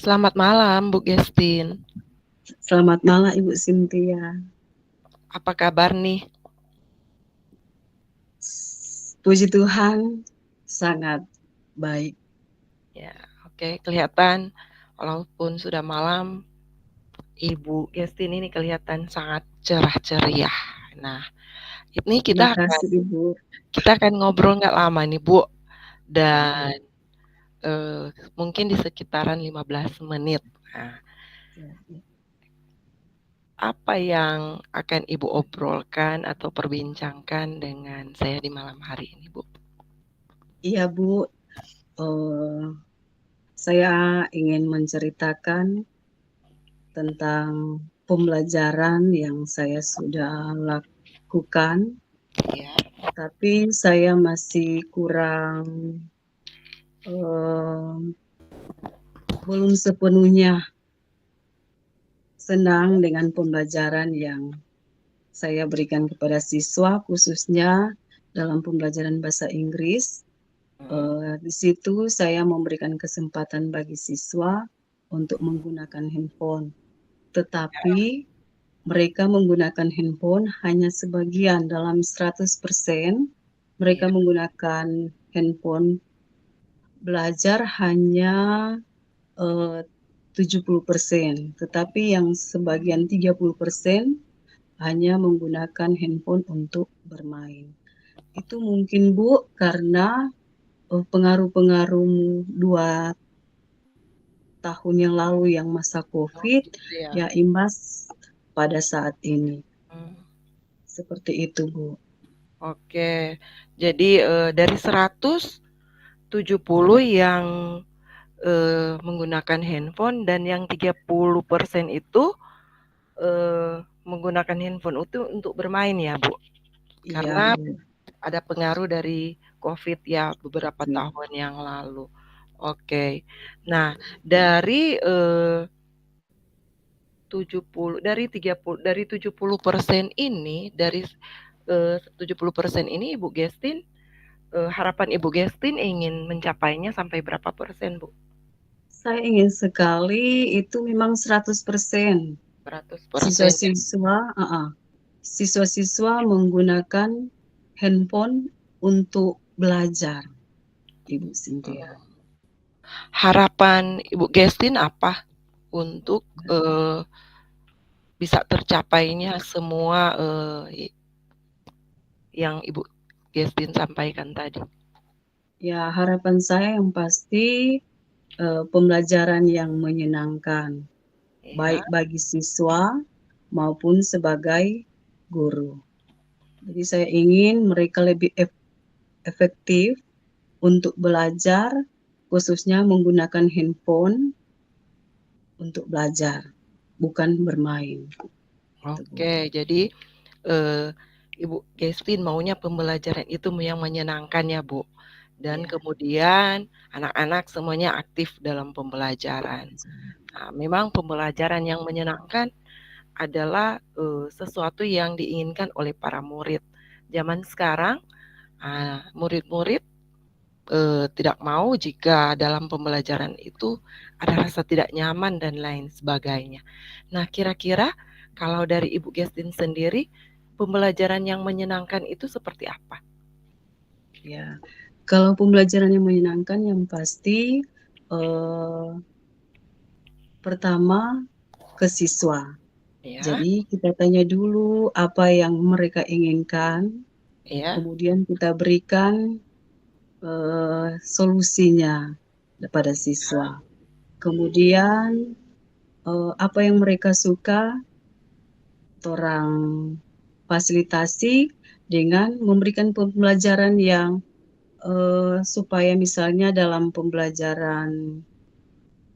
Selamat malam, Bu Gestin. Selamat malam Ibu Cynthia. Apa kabar nih? Puji Tuhan, sangat baik. Ya, oke, kelihatan walaupun sudah malam, Ibu Gestin ini kelihatan sangat cerah ceria. Nah, ini Terima kita akan kasih Ibu. ngobrol nggak lama nih, Bu, Ya, dan mungkin di sekitaran 15 menit. Nah, ya, ya. apa yang akan Ibu obrolkan atau perbincangkan dengan saya di malam hari ini, Bu? Iya Bu, eh, saya ingin menceritakan tentang pembelajaran yang saya sudah lakukan, Ya, tapi saya masih kurang, belum sepenuhnya senang dengan pembelajaran yang saya berikan kepada siswa, khususnya dalam pembelajaran bahasa Inggris. Di situ saya memberikan kesempatan bagi siswa untuk menggunakan handphone, tetapi mereka menggunakan handphone hanya sebagian dalam 100%. Mereka iya, menggunakan handphone belajar hanya 70%, tetapi yang sebagian 30% hanya menggunakan handphone untuk bermain. Itu mungkin Bu karena pengaruh-pengaruh 2 tahun yang lalu yang masa COVID gitu ya. ya imbas pada saat ini. Hmm. Seperti itu Bu. Oke, jadi dari 170 yang menggunakan handphone dan yang 30% itu menggunakan handphone itu untuk bermain ya, Bu? Iya Karena Bu. ada pengaruh dari COVID ya beberapa Iya. tahun yang lalu. Oke. Nah, dari 70 dari 30 dari 70% ini dari 70% ini Ibu Gestin harapan Ibu Gestin ingin mencapainya sampai berapa persen, Bu? Saya ingin sekali itu memang 100% 100% ya? siswa-siswa, siswa-siswa menggunakan handphone untuk belajar, Ibu Cynthia. Harapan Ibu Gestin apa untuk bisa tercapainya semua yang Ibu Gestin sampaikan tadi? Ya, harapan saya yang pasti pembelajaran yang menyenangkan, Ya, baik bagi siswa maupun sebagai guru. Jadi saya ingin mereka lebih efektif untuk belajar, khususnya menggunakan handphone untuk belajar, bukan bermain. Itu, Bu. oke. Jadi eh, Ibu Gestin maunya pembelajaran itu yang menyenangkan ya, Bu. Dan Ya, kemudian anak-anak semuanya aktif dalam pembelajaran. Nah, memang pembelajaran yang menyenangkan adalah sesuatu yang diinginkan oleh para murid. Zaman sekarang, murid-murid tidak mau jika dalam pembelajaran itu ada rasa tidak nyaman dan lain sebagainya. Nah, kira-kira kalau dari Ibu Gestin sendiri, pembelajaran yang menyenangkan itu seperti apa? ya. Kalau pembelajaran yang menyenangkan, yang pasti eh, pertama ke siswa. Ya, Jadi kita tanya dulu apa yang mereka inginkan, ya, kemudian kita berikan solusinya kepada siswa. Kemudian apa yang mereka suka, orang fasilitasi dengan memberikan pembelajaran yang supaya misalnya dalam pembelajaran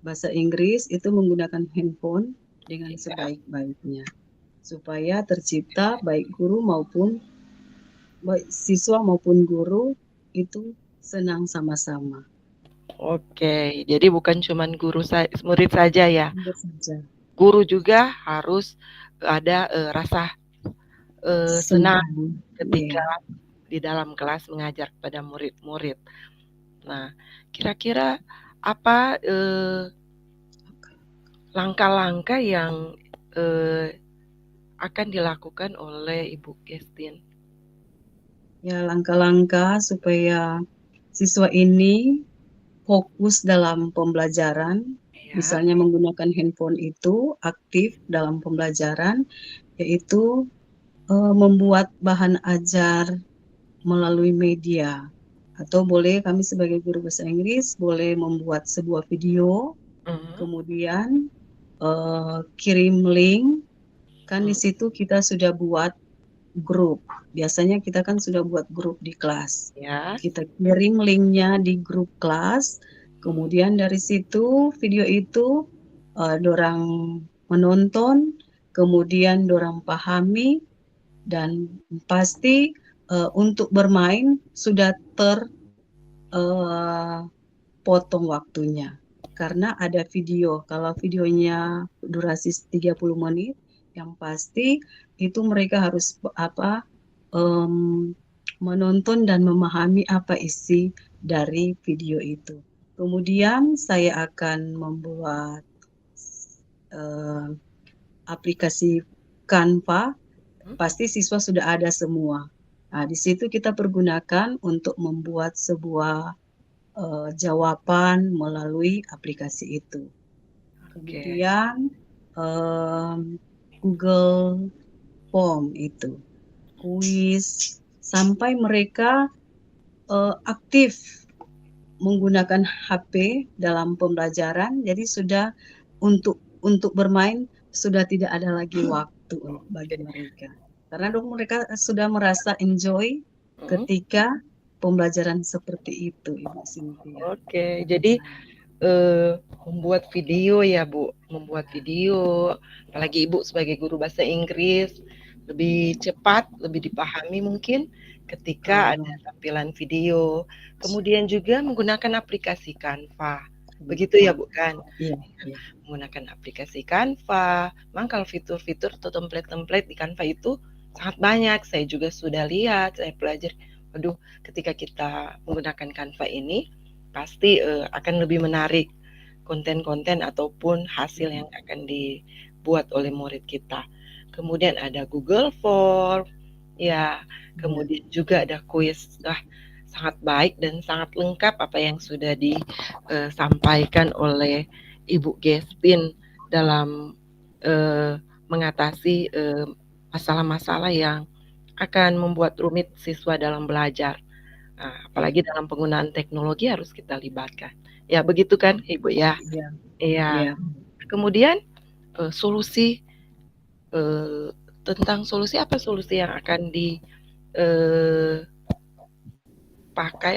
bahasa Inggris itu menggunakan handphone dengan ya. sebaik-baiknya supaya tercipta baik guru maupun baik siswa maupun guru itu senang sama-sama. Oke, jadi bukan cuma murid saja ya. Itu saja. Guru juga harus ada rasa senang Senang. ketika Ya. di dalam kelas mengajar kepada murid-murid. Nah, kira-kira apa langkah-langkah yang akan dilakukan oleh Ibu Gestin? Ya, langkah-langkah supaya siswa ini fokus dalam pembelajaran, Ya. misalnya menggunakan handphone itu aktif dalam pembelajaran, yaitu membuat bahan ajar melalui media. Atau boleh kami sebagai guru bahasa Inggris boleh membuat sebuah video, Mhm. kemudian kirim link. Kan di Mhm. situ kita sudah buat grup. Biasanya kita kan sudah buat grup di kelas. Ya. Kita kirim linknya di grup kelas. Mhm. Kemudian dari situ video itu dorang menonton, kemudian dorang pahami, dan pasti untuk bermain sudah terpotong waktunya. Karena ada video. Kalau videonya durasi 30 menit, yang pasti itu mereka harus menonton dan memahami apa isi dari video itu. Kemudian saya akan membuat eh, aplikasi Canva, Mhm. pasti siswa sudah ada semua. Nah, di situ kita pergunakan untuk membuat sebuah jawaban melalui aplikasi itu. Oke. Kemudian Google Form itu, kuis, sampai mereka aktif menggunakan HP dalam pembelajaran, jadi sudah untuk bermain sudah tidak ada lagi waktu bagi Oke. mereka. Karena dong mereka sudah merasa enjoy Mhm. ketika pembelajaran seperti itu, Ibu Cynthia. Oke, jadi membuat video ya Bu, membuat video, apalagi Ibu sebagai guru bahasa Inggris, lebih cepat, lebih dipahami mungkin ketika ada Oh, tampilan video. Kemudian juga menggunakan aplikasi Canva. Begitu ya lupa. Bu kan? Iya, iya. Menggunakan aplikasi Canva. Memang kalau fitur-fitur atau template-template di Canva itu sangat banyak. Saya juga sudah lihat, saya pelajari. Waduh, ketika kita menggunakan Canva ini pasti akan lebih menarik konten-konten ataupun hasil yang akan dibuat oleh murid kita. Kemudian ada Google Form, ya, Iya, kemudian juga ada kuis. Nah, sangat baik dan sangat lengkap apa yang sudah disampaikan oleh Ibu Gestin dalam mengatasi masalah-masalah yang akan membuat rumit siswa dalam belajar. Nah, iya, apalagi dalam penggunaan teknologi harus kita libatkan. Ya, begitu kan, Ibu ya? iya, Iya. iya. Kemudian solusi eh, tentang solusi apa solusi yang akan dipakai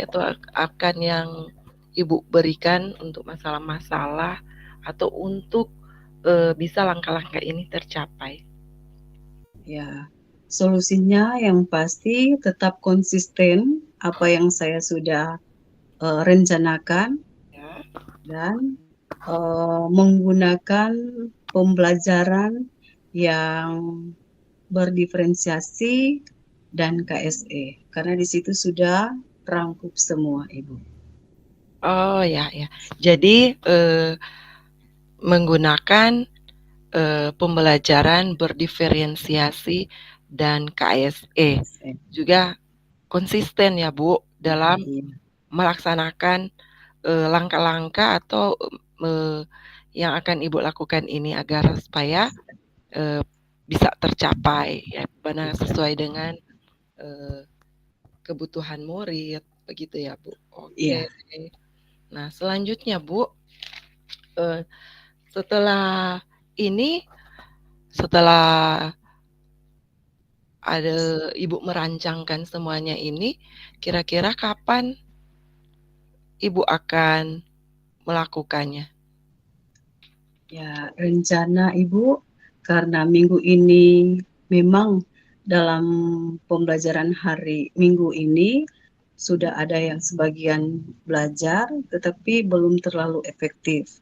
atau akan yang Ibu berikan untuk masalah-masalah atau untuk bisa langkah-langkah ini tercapai. Ya, solusinya yang pasti tetap konsisten apa yang saya sudah rencanakan, Ya. dan menggunakan pembelajaran yang berdiferensiasi dan KSE, karena di situ sudah rangkup semua, Ibu. Oh ya ya. Jadi menggunakan pembelajaran berdiferensiasi dan KSE KSE. juga konsisten ya Bu dalam Iya, melaksanakan langkah-langkah atau yang akan Ibu lakukan ini agar supaya eh, bisa tercapai ya benar bisa. sesuai dengan eh, kebutuhan murid begitu ya Bu. Iya, Oke. Nah selanjutnya Bu, eh, setelah ini setelah ada Ibu merancangkan semuanya ini, kira-kira kapan Ibu akan melakukannya? ya, rencana Ibu, karena minggu ini memang dalam pembelajaran hari Minggu ini sudah ada yang sebagian belajar, tetapi belum terlalu efektif.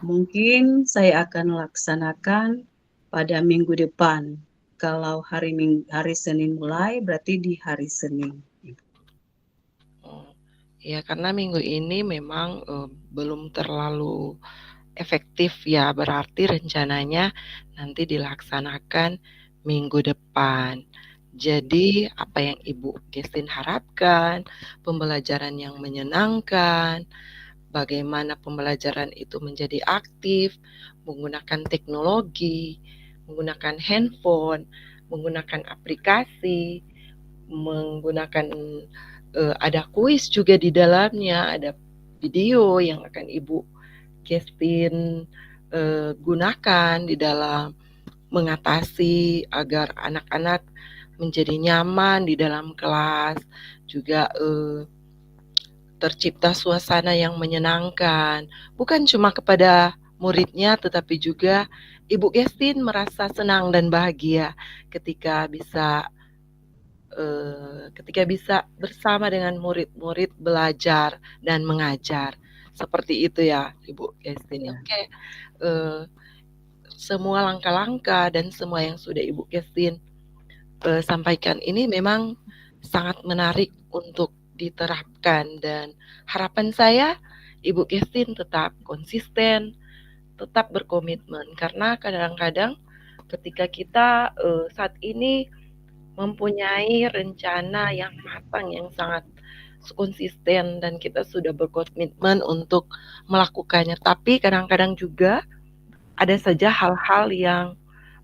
Mungkin saya akan laksanakan pada minggu depan. Kalau hari Senin mulai, berarti di hari Senin. Oh, ya karena minggu ini memang belum terlalu efektif ya, berarti rencananya nanti dilaksanakan minggu depan. Jadi apa yang Ibu Christine harapkan, pembelajaran yang menyenangkan, bagaimana pembelajaran itu menjadi aktif, menggunakan teknologi, menggunakan handphone, menggunakan aplikasi, menggunakan ada kuis juga di dalamnya, ada video yang akan Ibu Christine gunakan di dalam mengatasi agar anak-anak menjadi nyaman di dalam kelas, juga tercipta suasana yang menyenangkan, bukan cuma kepada muridnya tetapi juga Ibu Christine merasa senang dan bahagia ketika bisa bersama dengan murid-murid belajar dan mengajar. Seperti itu ya Ibu Christine. Ya. Oke, semua langkah-langkah dan semua yang sudah Ibu Christine sampaikan ini memang sangat menarik untuk diterapkan, dan harapan saya Ibu Christine tetap konsisten, tetap berkomitmen, karena kadang-kadang ketika kita saat ini mempunyai rencana yang matang, yang sangat konsisten, dan kita sudah berkomitmen untuk melakukannya, tapi kadang-kadang juga ada saja hal-hal yang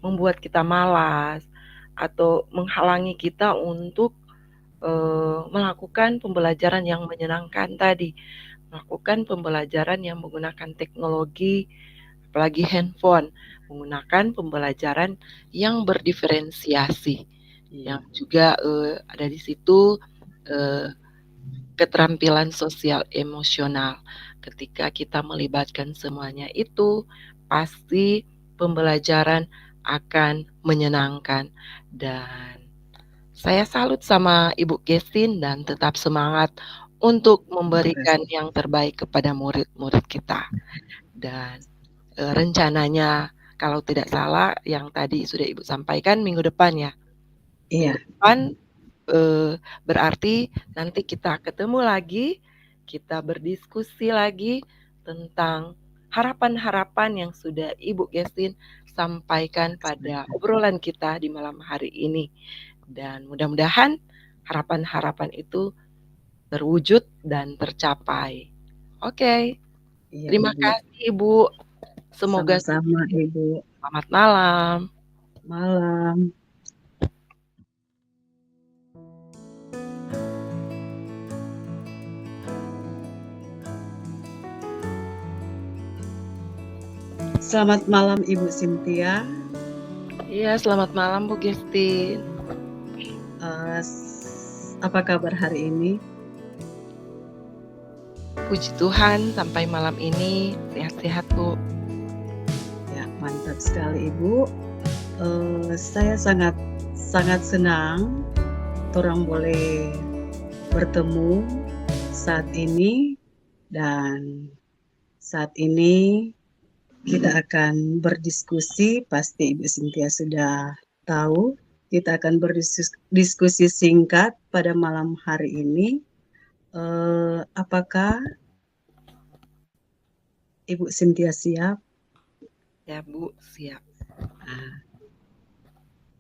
membuat kita malas atau menghalangi kita untuk melakukan pembelajaran yang menyenangkan tadi, melakukan pembelajaran yang menggunakan teknologi, apalagi handphone, menggunakan pembelajaran yang berdiferensiasi, yang juga ada di situ keterampilan sosial emosional. Ketika kita melibatkan semuanya itu, pasti pembelajaran akan menyenangkan. Dan saya salut sama Ibu Christine dan tetap semangat untuk memberikan yang terbaik kepada murid-murid kita. Dan rencananya kalau tidak salah yang tadi sudah Ibu sampaikan minggu depan ya. Iya. Minggu depan berarti nanti kita ketemu lagi, kita berdiskusi lagi tentang harapan-harapan yang sudah Ibu Christine sampaikan pada obrolan kita di malam hari ini. Dan mudah-mudahan harapan-harapan itu terwujud dan tercapai. Oke. Iya, Terima Ibu. kasih Ibu. Semoga Sama-sama, Ibu. Selamat malam. Malam. Selamat malam Ibu Cynthia. Iya, selamat malam Bu Christine. Apa kabar hari ini? Puji Tuhan, sampai malam ini sehat-sehat Bu. Ya, mantap sekali Ibu. Saya sangat senang orang boleh bertemu saat ini, dan saat ini kita akan berdiskusi. Pasti Ibu Cynthia sudah tahu, kita akan berdiskusi singkat pada malam hari ini. Apakah Ibu Cynthia siap? Ya Bu, siap.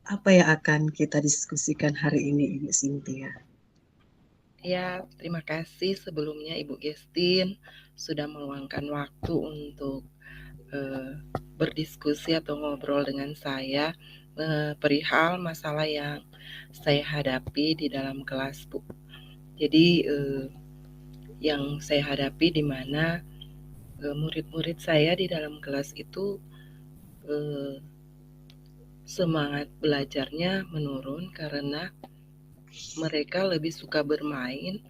Apa yang akan kita diskusikan hari ini Ibu Cynthia? Ya, terima kasih sebelumnya Ibu Christine sudah meluangkan waktu untuk berdiskusi atau ngobrol dengan saya perihal masalah yang saya hadapi di dalam kelas Bu. Jadi yang saya hadapi di mana murid-murid saya di dalam kelas itu semangat belajarnya menurun karena mereka lebih suka bermain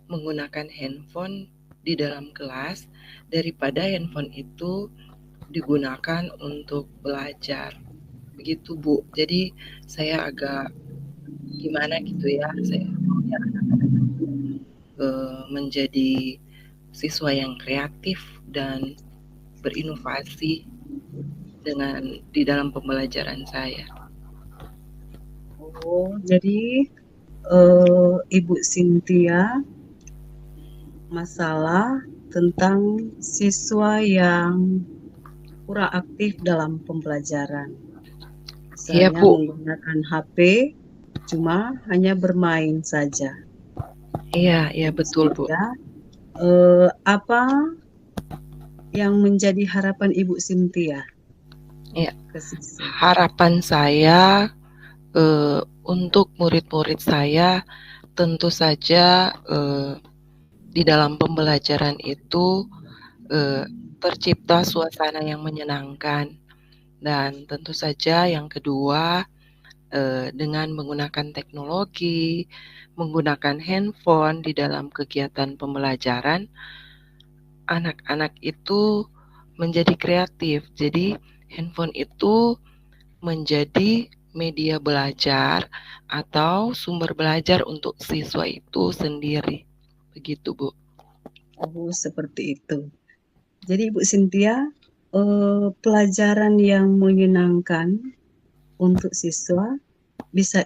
menggunakan handphone di dalam kelas daripada handphone itu digunakan untuk belajar. Begitu Bu. Jadi saya agak gimana gitu ya, saya maunya anak-anak itu menjadi siswa yang kreatif dan berinovasi di dalam pembelajaran saya. Oh, jadi Ibu Cynthia masalah tentang siswa yang kurang aktif dalam pembelajaran. Iya, Misalnya Bu. menggunakan HP, cuma hanya bermain saja. Iya, iya Ibu betul, Bu. Cynthia, apa yang menjadi harapan Ibu Cynthia Iya, ke siswa? harapan saya untuk murid-murid saya tentu saja di dalam pembelajaran itu tercipta suasana yang menyenangkan, dan tentu saja yang kedua dengan menggunakan teknologi, menggunakan handphone di dalam kegiatan pembelajaran, anak-anak itu menjadi kreatif. Jadi handphone itu menjadi media belajar atau sumber belajar untuk siswa itu sendiri. Begitu, Bu. Oh, seperti itu. Jadi Ibu Cynthia, pelajaran yang menyenangkan untuk siswa bisa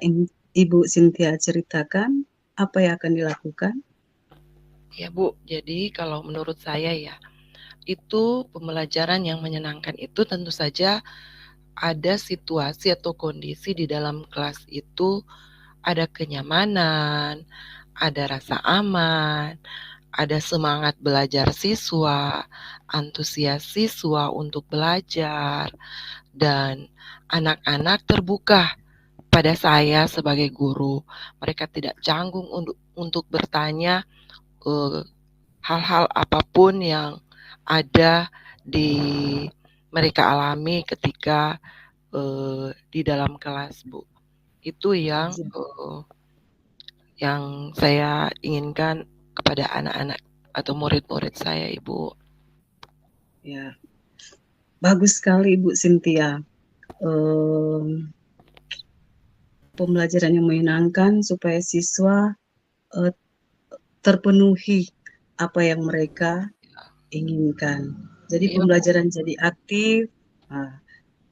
Ibu Cynthia ceritakan apa yang akan dilakukan? Ya, Bu. Jadi kalau menurut saya ya, itu pembelajaran yang menyenangkan itu tentu saja ada situasi atau kondisi di dalam kelas itu, ada kenyamanan, ada rasa aman, ada semangat belajar siswa, antusias siswa untuk belajar, dan anak-anak terbuka pada saya sebagai guru. Mereka tidak canggung untuk bertanya hal-hal apapun yang ada di mereka alami ketika di dalam kelas, Bu. Itu yang saya inginkan kepada anak-anak atau murid-murid saya, Ibu. Ya, bagus sekali Ibu Cynthia. Pembelajaran yang menyenangkan supaya siswa terpenuhi apa yang mereka inginkan. Jadi Iya, Bu. pembelajaran jadi aktif. Nah,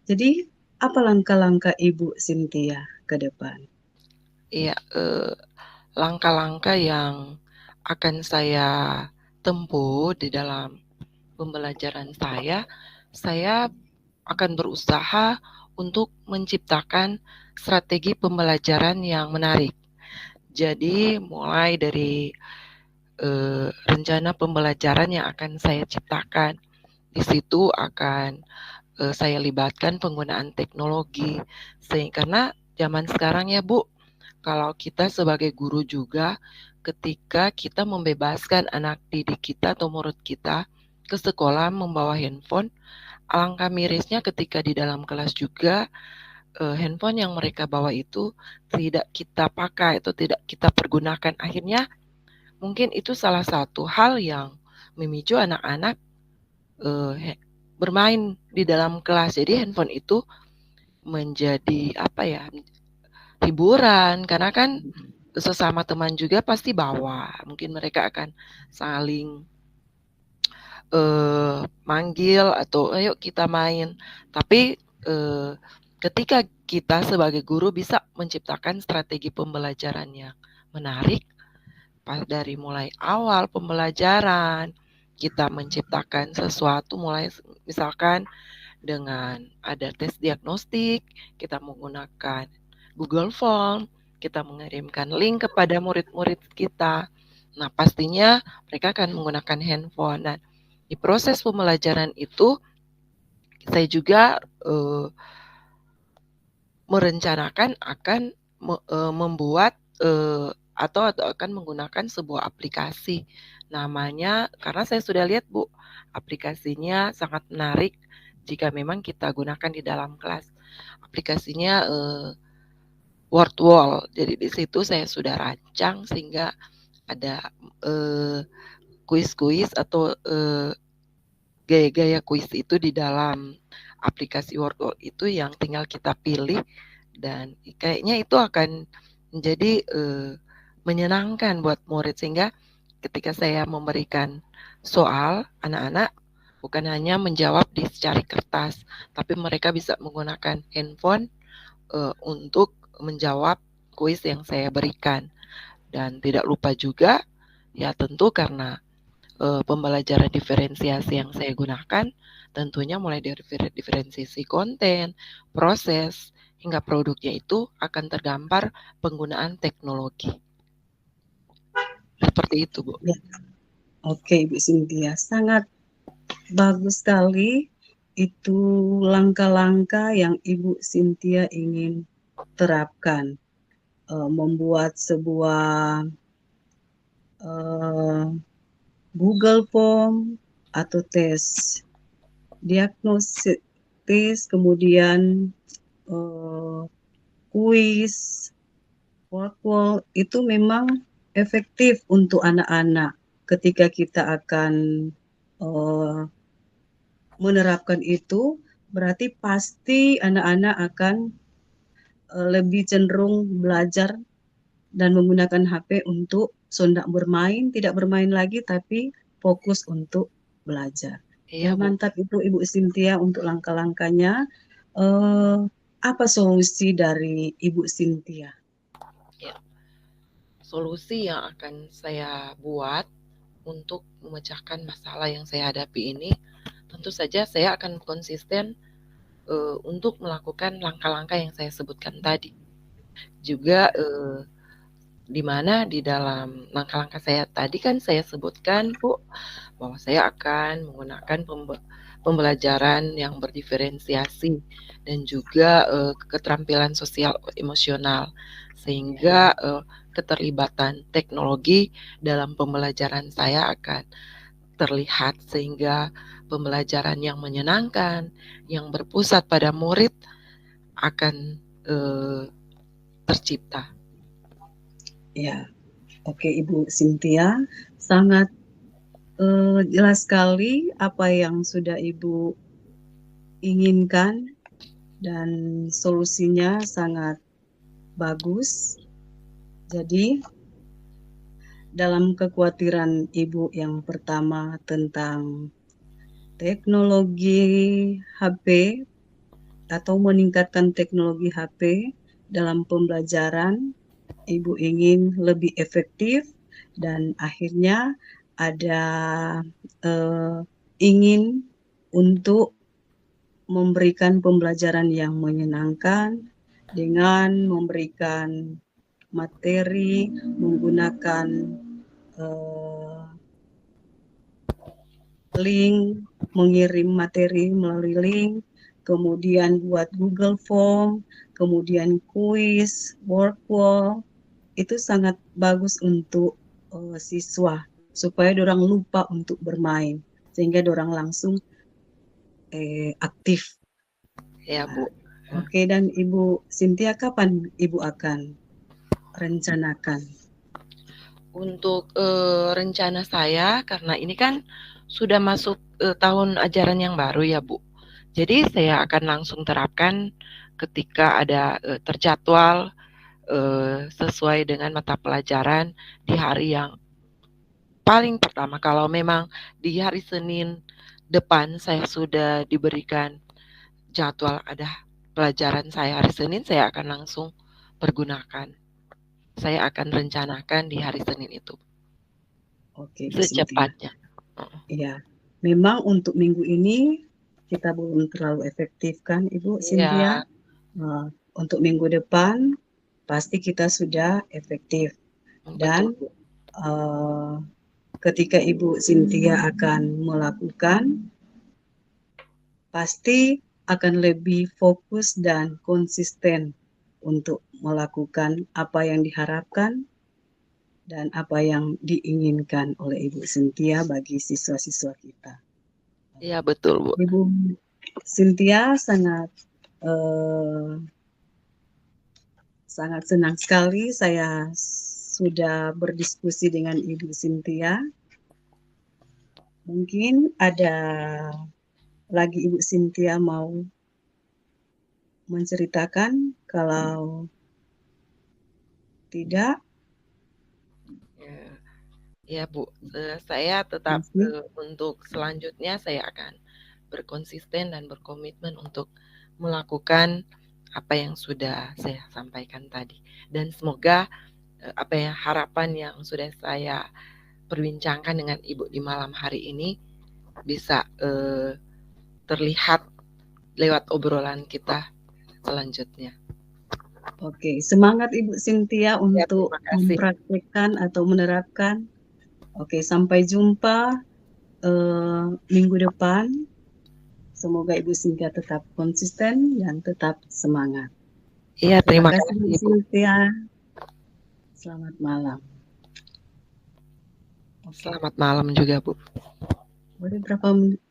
jadi apa langkah-langkah Ibu Cynthia ke depan? Iya, langkah-langkah yang akan saya tempuh di dalam pembelajaran saya akan berusaha untuk menciptakan strategi pembelajaran yang menarik. Jadi mulai dari rencana pembelajaran yang akan saya ciptakan, di situ akan saya libatkan penggunaan teknologi. Karena zaman sekarang ya, Bu, kalau kita sebagai guru juga, ketika kita membebaskan anak didik kita atau murid kita ke sekolah membawa handphone, alangkah mirisnya ketika di dalam kelas juga handphone yang mereka bawa itu tidak kita pakai atau tidak kita pergunakan. Akhirnya mungkin itu salah satu hal yang memicu anak-anak bermain di dalam kelas. Jadi handphone itu menjadi hiburan, karena kan sesama teman juga pasti bawa. Mungkin mereka akan saling manggil atau ayo kita main. Tapi ketika kita sebagai guru bisa menciptakan strategi pembelajaran yang menarik, dari mulai awal pembelajaran kita menciptakan sesuatu, mulai misalkan dengan ada tes diagnostik, kita menggunakan Google Form, kita mengirimkan link kepada murid-murid kita. Nah, pastinya mereka akan menggunakan handphone. Dan di proses pembelajaran itu, saya juga merencanakan akan membuat atau akan menggunakan sebuah aplikasi. Namanya, karena saya sudah lihat, Bu, aplikasinya sangat menarik jika memang kita gunakan di dalam kelas. Aplikasinya Word Wall. Jadi di situ saya sudah rancang sehingga ada kuis-kuis atau gaya-gaya kuis itu di dalam aplikasi Word Wall itu yang tinggal kita pilih, dan kayaknya itu akan menjadi menyenangkan buat murid, sehingga ketika saya memberikan soal, anak-anak bukan hanya menjawab di secari kertas, tapi mereka bisa menggunakan handphone untuk menjawab kuis yang saya berikan. Dan tidak lupa juga, ya tentu karena pembelajaran diferensiasi yang saya gunakan, Tentunya mulai dari diferensiasi konten, proses, hingga produknya itu akan terdampar penggunaan teknologi. Seperti itu, Bu. Ya. Oke, Ibu Cynthia, sangat bagus sekali itu langkah-langkah yang Ibu Cynthia ingin terapkan. Membuat sebuah Google Form atau tes diagnosis, kemudian kuis, workflow itu memang efektif untuk anak-anak ketika kita akan menerapkan itu, berarti pasti anak-anak akan lebih cenderung belajar dan menggunakan HP untuk sondak bermain, tidak bermain lagi tapi fokus untuk belajar. Ya, Iya, Bu. mantap itu Ibu Cynthia untuk langkah-langkahnya. Eh, apa solusi dari Ibu Cynthia? Ya. Solusi yang akan saya buat untuk memecahkan masalah yang saya hadapi ini, tentu saja saya akan konsisten untuk melakukan langkah-langkah yang saya sebutkan tadi. Juga di mana di dalam langkah-langkah saya tadi kan saya sebutkan, Bu, bahwa saya akan menggunakan pembelajaran yang berdiferensiasi dan juga keterampilan sosial emosional, sehingga keterlibatan teknologi dalam pembelajaran saya akan terlihat, sehingga pembelajaran yang menyenangkan, yang berpusat pada murid akan tercipta. Ya, oke Ibu Cynthia, sangat jelas sekali apa yang sudah Ibu inginkan dan solusinya sangat bagus. Jadi, dalam kekhawatiran Ibu yang pertama tentang teknologi HP atau meningkatkan teknologi HP dalam pembelajaran, Ibu ingin lebih efektif dan akhirnya ada ingin untuk memberikan pembelajaran yang menyenangkan dengan memberikan materi menggunakan link, mengirim materi melalui link, kemudian buat Google Form, kemudian kuis, workflow, itu sangat bagus untuk siswa supaya orang lupa untuk bermain sehingga orang langsung aktif. Ya, Bu. Oke, dan Ibu Cynthia kapan Ibu akan rencanakan? Untuk rencana saya, karena ini kan sudah masuk tahun ajaran yang baru ya, Bu. Jadi saya akan langsung terapkan ketika ada terjadwal sesuai dengan mata pelajaran di hari yang paling pertama. Kalau memang di hari Senin depan saya sudah diberikan jadwal ada pelajaran saya hari Senin, saya akan langsung pergunakan. Saya akan rencanakan di hari Senin itu. Oke, Bu Cynthia. Secepatnya. Iya, memang untuk minggu ini kita belum terlalu efektif kan, Ibu Cynthia. Iya, Untuk minggu depan pasti kita sudah efektif. betul, Dan Bu. ketika Ibu Cynthia akan melakukan, pasti akan lebih fokus dan konsisten untuk melakukan apa yang diharapkan dan apa yang diinginkan oleh Ibu Cynthia bagi siswa-siswa kita. Iya, betul, Bu. Ibu Cynthia sangat senang sekali saya sudah berdiskusi dengan Ibu Cynthia. Mungkin ada lagi Ibu Cynthia mau menceritakan, kalau tidak, Ya, ya, Bu. Saya tetap masih. untuk selanjutnya saya akan berkonsisten dan berkomitmen untuk melakukan apa yang sudah saya sampaikan tadi. Dan semoga apa ya harapan yang sudah saya perbincangkan dengan Ibu di malam hari ini bisa terlihat lewat obrolan kita selanjutnya. Oke, semangat Ibu Cynthia Ya, untuk terima kasih. mempraktikkan atau menerapkan. Oke, sampai jumpa minggu depan. Semoga Ibu Cynthia tetap konsisten dan tetap semangat. Iya, Terima terima kasih kasih, Bu Ibu. Cynthia. Selamat malam. Oke, Selamat malam juga, Bu. boleh berapa menit?